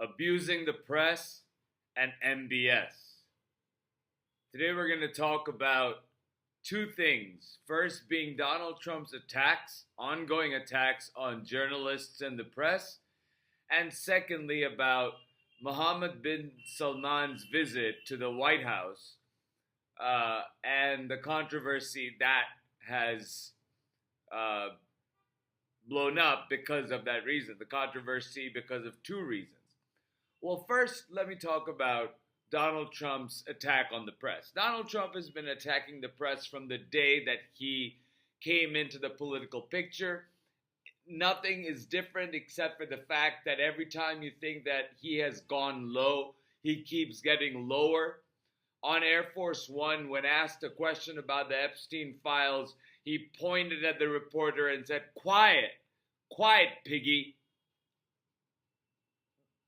Abusing the Press and MbS. Today we're going to talk about two things. First being Donald Trump's ongoing attacks on journalists and the press, and secondly about Mohammed bin Salman's visit to the White House and the controversy that has blown up because of that reason. The controversy because of two reasons. Well, first, let me talk about Donald Trump's attack on the press. Donald Trump has been attacking the press from the day that he came into the political picture. Nothing is different except for the fact that every time you think that he has gone low, he keeps getting lower. On Air Force One, when asked a question about the Epstein files, he pointed at the reporter and said, "Quiet, quiet, piggy."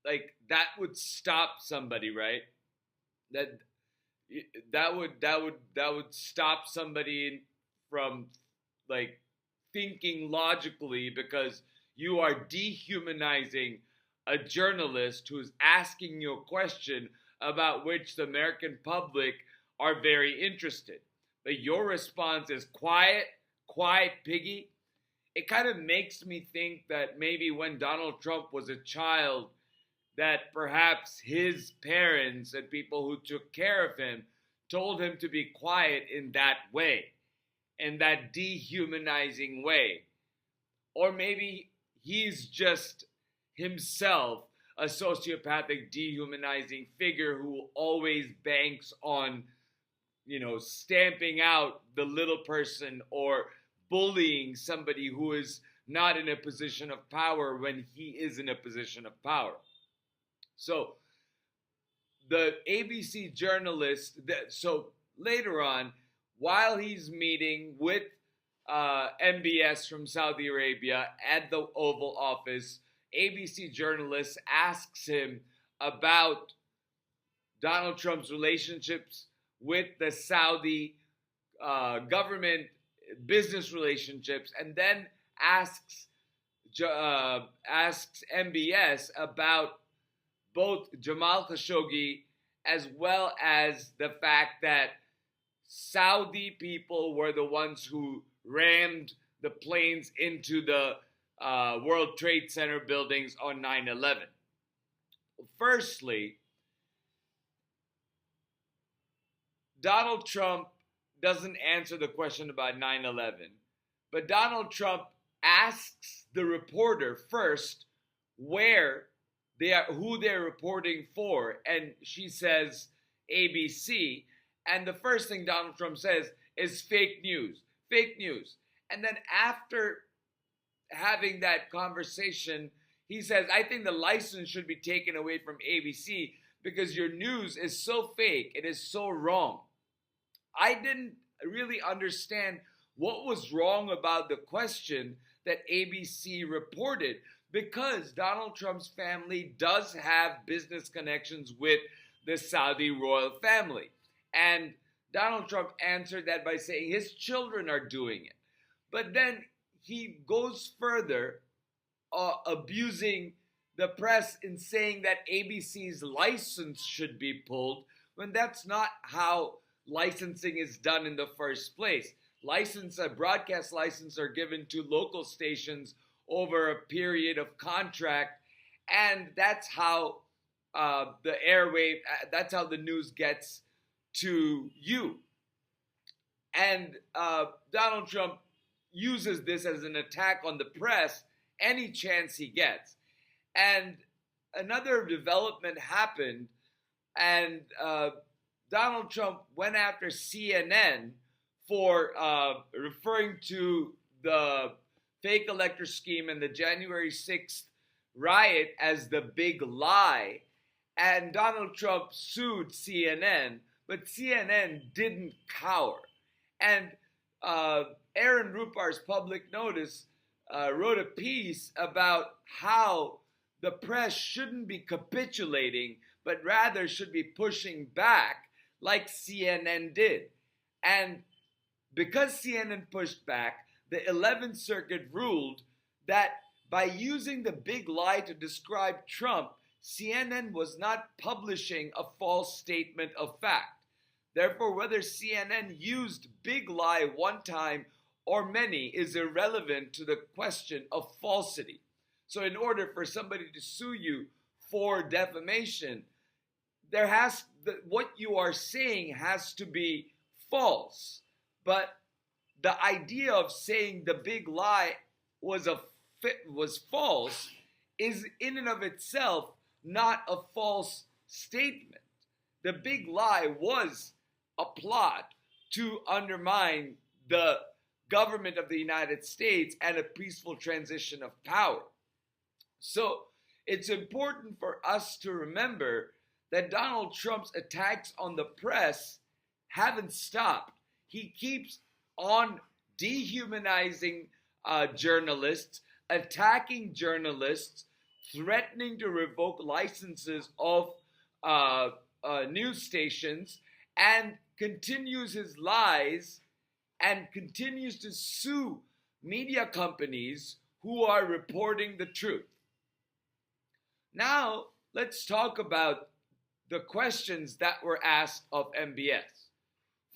Like, that would stop somebody, right? That would stop somebody from like thinking logically, because you are dehumanizing a journalist who's asking you a question about which the American public are very interested. But your response is quiet, quiet, piggy. It kind of makes me think that maybe when Donald Trump was a child, that perhaps his parents and people who took care of him told him to be quiet in that way, in that dehumanizing way. Or maybe he's just himself a sociopathic, dehumanizing figure who always banks on, stamping out the little person or bullying somebody who is not in a position of power when he is in a position of power. So the ABC journalist, so later on, while he's meeting with MbS from Saudi Arabia at the Oval Office, ABC journalist asks him about Donald Trump's relationships with the Saudi government, business relationships, and then asks MbS about both Jamal Khashoggi as well as the fact that Saudi people were the ones who rammed the planes into the World Trade Center buildings on 9/11. Firstly, Donald Trump doesn't answer the question about 9/11, but Donald Trump asks the reporter first who they're reporting for, and she says ABC, and the first thing Donald Trump says is fake news. And then after having that conversation, he says, "I think the license should be taken away from ABC because your news is so fake, it is so wrong." I didn't really understand what was wrong about the question that ABC reported, because Donald Trump's family does have business connections with the Saudi royal family. And Donald Trump answered that by saying his children are doing it. But then he goes further, abusing the press in saying that ABC's license should be pulled, when that's not how licensing is done in the first place. Broadcast license are given to local stations over a period of contract, and that's how that's how the news gets to you. And Donald Trump uses this as an attack on the press any chance he gets. And another development happened, and Donald Trump went after CNN for referring to the fake elector scheme and the January 6th riot as the big lie. And Donald Trump sued CNN, but CNN didn't cower. And Aaron Rupar's Public Notice wrote a piece about how the press shouldn't be capitulating, but rather should be pushing back like CNN did. And because CNN pushed back, the 11th Circuit ruled that by using the big lie to describe Trump, CNN was not publishing a false statement of fact. Therefore, whether CNN used big lie one time or many is irrelevant to the question of falsity. So in order for somebody to sue you for defamation, what you are saying has to be false. But the idea of saying the big lie was false is in and of itself not a false statement. The big lie was a plot to undermine the government of the United States and a peaceful transition of power. So it's important for us to remember that Donald Trump's attacks on the press haven't stopped. He keeps on dehumanizing journalists, attacking journalists, threatening to revoke licenses of news stations, and continues his lies and continues to sue media companies who are reporting the truth. Now, let's talk about the questions that were asked of MbS.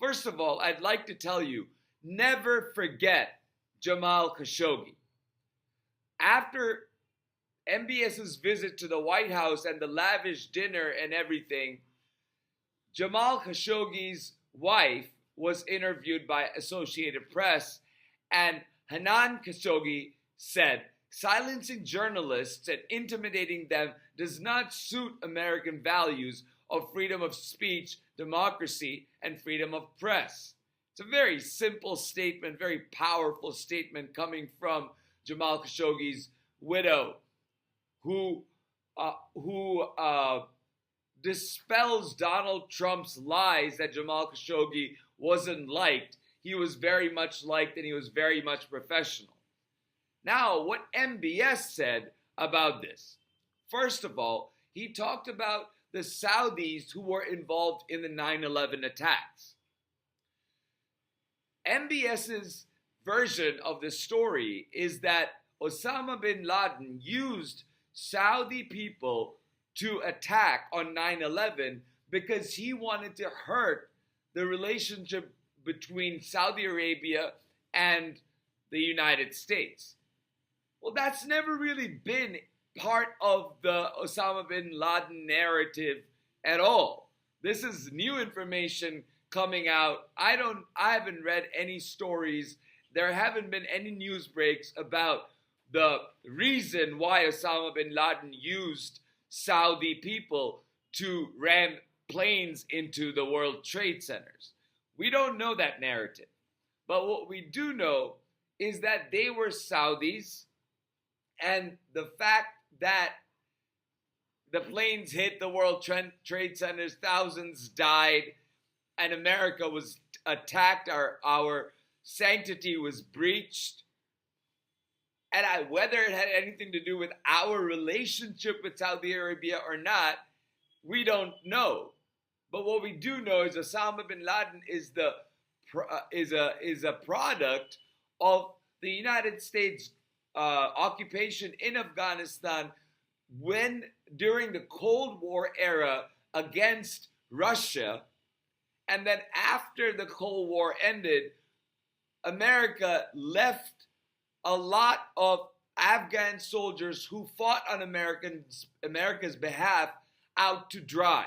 First of all, I'd like to tell you, never forget Jamal Khashoggi. After MbS's visit to the White House and the lavish dinner and everything, Jamal Khashoggi's wife was interviewed by Associated Press, and Hanan Khashoggi said, silencing journalists and intimidating them does not suit American values of freedom of speech, democracy, and freedom of press. It's a very simple statement, very powerful statement coming from Jamal Khashoggi's widow, who dispels Donald Trump's lies that Jamal Khashoggi wasn't liked. He was very much liked and he was very much professional. Now, what MbS said about this? First of all, he talked about the Saudis who were involved in the 9/11 attacks. MbS's version of the story is that Osama bin Laden used Saudi people to attack on 9/11 because he wanted to hurt the relationship between Saudi Arabia and the United States. Well, that's never really been part of the Osama bin Laden narrative at all. This is new information coming out. I haven't read any stories. There haven't been any news breaks about the reason why Osama bin Laden used Saudi people to ram planes into the World Trade Centers. We don't know that narrative. But what we do know is that they were Saudis, and the fact that the planes hit the World Trade Centers, thousands died, and America was attacked, our sanctity was breached. And whether it had anything to do with our relationship with Saudi Arabia or not, we don't know. But what we do know is Osama bin Laden is a product of the United States occupation in Afghanistan during the Cold War era against Russia. And then after the Cold War ended, America left a lot of Afghan soldiers who fought on America's behalf out to dry.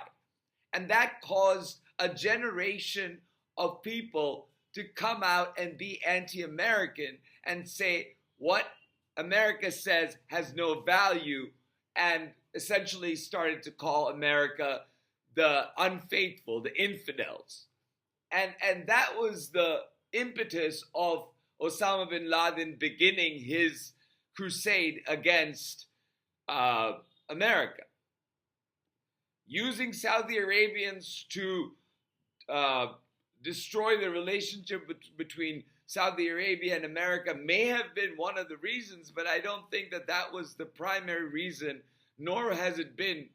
And that caused a generation of people to come out and be anti-American and say what America says has no value, and essentially started to call America the unfaithful, the infidels. And that was the impetus of Osama bin Laden beginning his crusade against America. Using Saudi Arabians to destroy the relationship between Saudi Arabia and America may have been one of the reasons, but I don't think that was the primary reason, nor has it been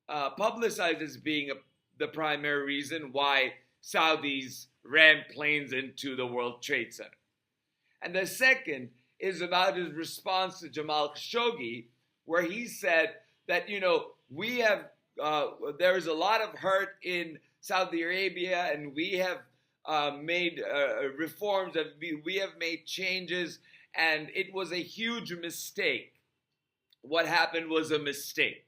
publicized as being the primary reason why Saudis ran planes into the World Trade Center. And the second is about his response to Jamal Khashoggi, where he said that, we have there is a lot of hurt in Saudi Arabia, and we have made reforms, and we have made changes, and it was a huge mistake. What happened was a mistake.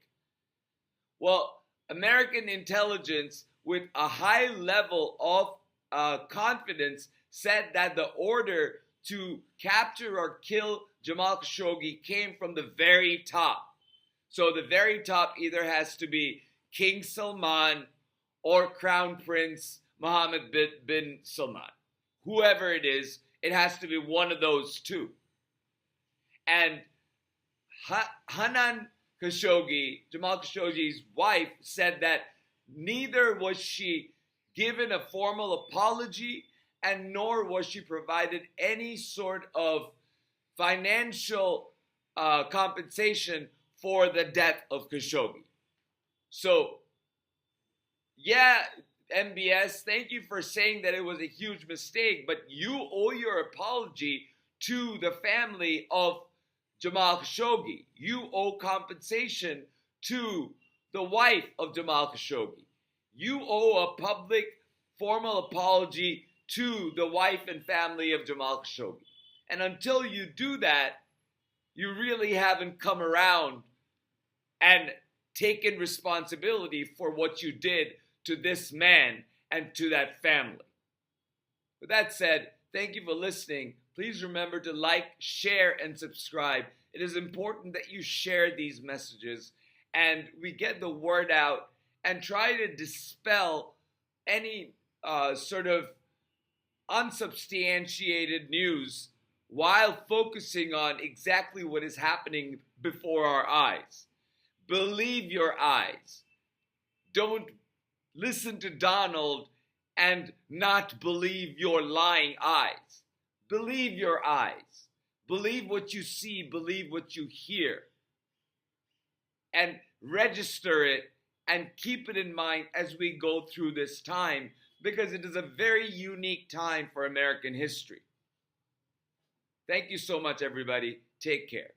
Well, American intelligence, with a high level of confidence, said that the order to capture or kill Jamal Khashoggi came from the very top. So the very top either has to be King Salman or Crown Prince Mohammed bin Salman. Whoever it is, it has to be one of those two. And Hanan Khashoggi, Jamal Khashoggi's wife, said that neither was she given a formal apology, and nor was she provided any sort of financial compensation for the death of Khashoggi. So, yeah, MbS, thank you for saying that it was a huge mistake, but you owe your apology to the family of Jamal Khashoggi. You owe compensation to the wife of Jamal Khashoggi. You owe a public, formal apology to the wife and family of Jamal Khashoggi. And until you do that, you really haven't come around and taken responsibility for what you did to this man and to that family. With that said, thank you for listening. Please remember to like, share, and subscribe. It is important that you share these messages and we get the word out and try to dispel any sort of unsubstantiated news while focusing on exactly what is happening before our eyes. Believe your eyes. Don't listen to Donald and not believe your lying eyes. Believe your eyes. Believe what you see. Believe what you hear. And register it and keep it in mind as we go through this time, because it is a very unique time for American history. Thank you so much, everybody. Take care.